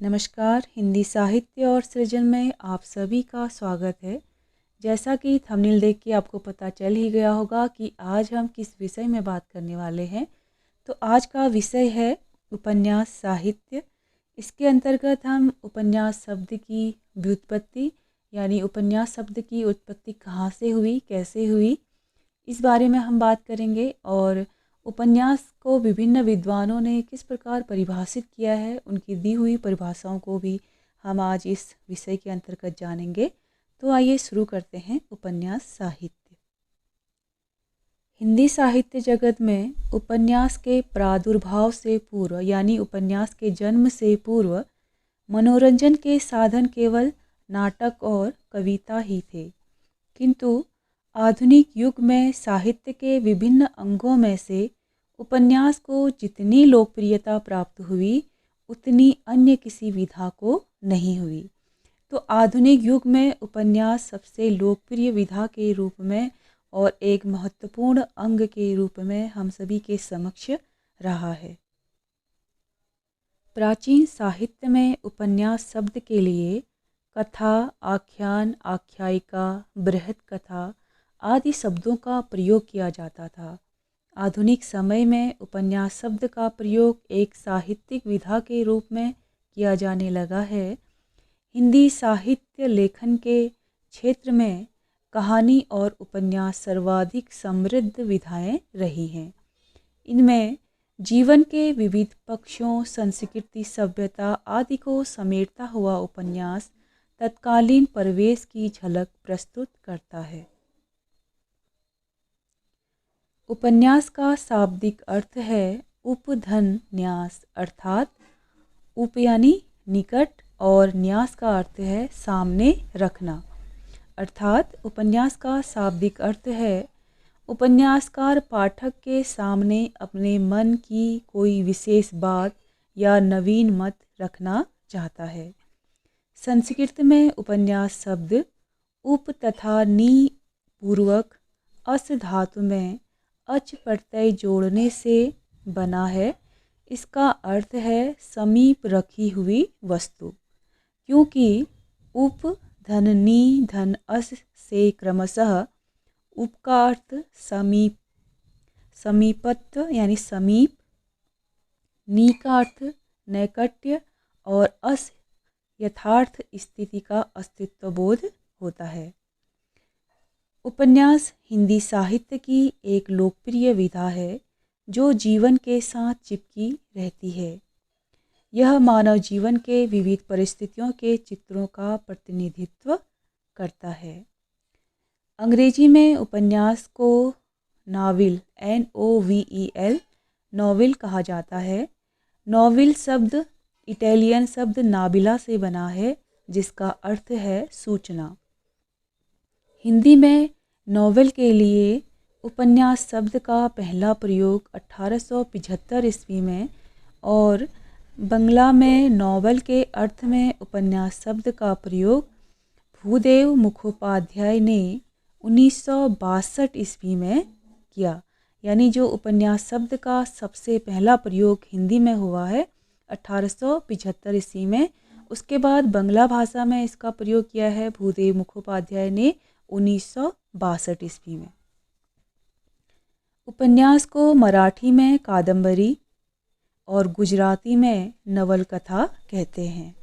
नमस्कार। हिंदी साहित्य और सृजन में आप सभी का स्वागत है। जैसा कि थंबनेल देख के आपको पता चल ही गया होगा कि आज हम किस विषय में बात करने वाले हैं। तो आज का विषय है उपन्यास साहित्य। इसके अंतर्गत हम उपन्यास शब्द की व्युत्पत्ति यानी उपन्यास शब्द की उत्पत्ति कहाँ से हुई, कैसे हुई, इस बारे में हम बात करेंगे। और उपन्यास को विभिन्न विद्वानों ने किस प्रकार परिभाषित किया है, उनकी दी हुई परिभाषाओं को भी हम आज इस विषय के अंतर्गत जानेंगे। तो आइए शुरू करते हैं उपन्यास साहित्य। हिंदी साहित्य जगत में उपन्यास के प्रादुर्भाव से पूर्व यानी उपन्यास के जन्म से पूर्व मनोरंजन के साधन केवल नाटक और कविता ही थे। किंतु आधुनिक युग में साहित्य के विभिन्न अंगों में से उपन्यास को जितनी लोकप्रियता प्राप्त हुई उतनी अन्य किसी विधा को नहीं हुई। तो आधुनिक युग में उपन्यास सबसे लोकप्रिय विधा के रूप में और एक महत्वपूर्ण अंग के रूप में हम सभी के समक्ष रहा है। प्राचीन साहित्य में उपन्यास शब्द के लिए कथा, आख्यान, आख्यायिका, बृहद कथा आदि शब्दों का प्रयोग किया जाता था। आधुनिक समय में उपन्यास शब्द का प्रयोग एक साहित्यिक विधा के रूप में किया जाने लगा है। हिंदी साहित्य लेखन के क्षेत्र में कहानी और उपन्यास सर्वाधिक समृद्ध विधाएं रही हैं। इनमें जीवन के विविध पक्षों, संस्कृति, सभ्यता आदि को समेटता हुआ उपन्यास तत्कालीन परिवेश की झलक प्रस्तुत करता है। उपन्यास का शाब्दिक अर्थ है उपधन्यास, अर्थात उप यानी निकट और न्यास का अर्थ है सामने रखना। अर्थात उपन्यास का शाब्दिक अर्थ है उपन्यासकार पाठक के सामने अपने मन की कोई विशेष बात या नवीन मत रखना चाहता है। संस्कृत में उपन्यास शब्द उप तथा नी पूर्वक अस धातु में अच प्रत्यय जोड़ने से बना है। इसका अर्थ है समीप रखी हुई वस्तु, क्योंकि उप धन नी धन अस से क्रमशः उप का अर्थ समीप, समीपत्व यानी समीप, नी का अर्थ नैकट्य और अस यथार्थ स्थिति का अस्तित्व बोध होता है। उपन्यास हिंदी साहित्य की एक लोकप्रिय विधा है जो जीवन के साथ चिपकी रहती है। यह मानव जीवन के विविध परिस्थितियों के चित्रों का प्रतिनिधित्व करता है। अंग्रेजी में उपन्यास को नाविल NOVEL नॉवेल कहा जाता है। नॉवेल शब्द इटालियन शब्द नाबिला से बना है, जिसका अर्थ है सूचना। हिंदी में नॉवेल के लिए उपन्यास शब्द का पहला प्रयोग 1875 ईस्वी में और बंगला में नॉवेल के अर्थ में उपन्यास शब्द का प्रयोग भूदेव मुखोपाध्याय ने 1962 ईस्वी में किया। यानी जो उपन्यास शब्द का सबसे पहला प्रयोग हिंदी में हुआ है 1875 ईस्वी में, उसके बाद बंगला भाषा में इसका प्रयोग किया है भूदेव मुखोपाध्याय ने 1962 ईस्वी में। उपन्यास को मराठी में कादंबरी और गुजराती में नवल कथा कहते हैं।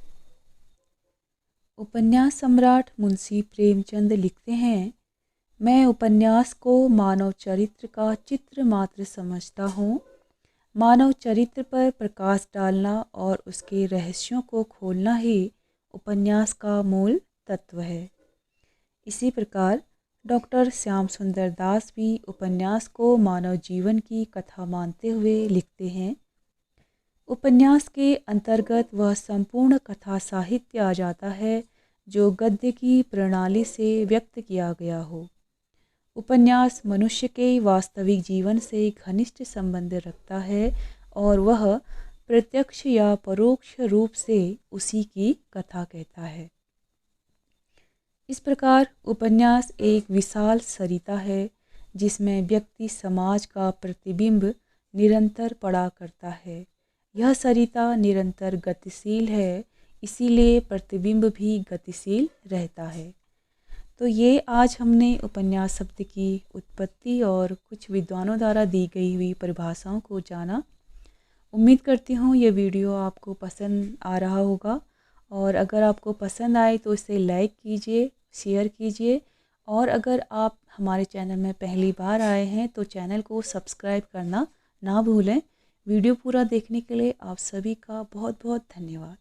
उपन्यास सम्राट मुंशी प्रेमचंद लिखते हैं, मैं उपन्यास को मानव चरित्र का चित्र मात्र समझता हूँ। मानव चरित्र पर प्रकाश डालना और उसके रहस्यों को खोलना ही उपन्यास का मूल तत्व है। इसी प्रकार डॉक्टर श्याम सुंदर दास भी उपन्यास को मानव जीवन की कथा मानते हुए लिखते हैं। उपन्यास के अंतर्गत वह संपूर्ण कथा साहित्य आ जाता है जो गद्य की प्रणाली से व्यक्त किया गया हो। उपन्यास मनुष्य के वास्तविक जीवन से घनिष्ठ संबंध रखता है और वह प्रत्यक्ष या परोक्ष रूप से उसी की कथा कहता है। इस प्रकार उपन्यास एक विशाल सरिता है जिसमें व्यक्ति समाज का प्रतिबिंब निरंतर पड़ा करता है। यह सरिता निरंतर गतिशील है, इसीलिए प्रतिबिंब भी गतिशील रहता है। तो ये आज हमने उपन्यास शब्द की उत्पत्ति और कुछ विद्वानों द्वारा दी गई हुई परिभाषाओं को जाना। उम्मीद करती हूँ ये वीडियो आपको पसंद आ रहा होगा, और अगर आपको पसंद आए तो इसे लाइक कीजिए, शेयर कीजिए, और अगर आप हमारे चैनल में पहली बार आए हैं तो चैनल को सब्सक्राइब करना ना भूलें। वीडियो पूरा देखने के लिए आप सभी का बहुत बहुत धन्यवाद।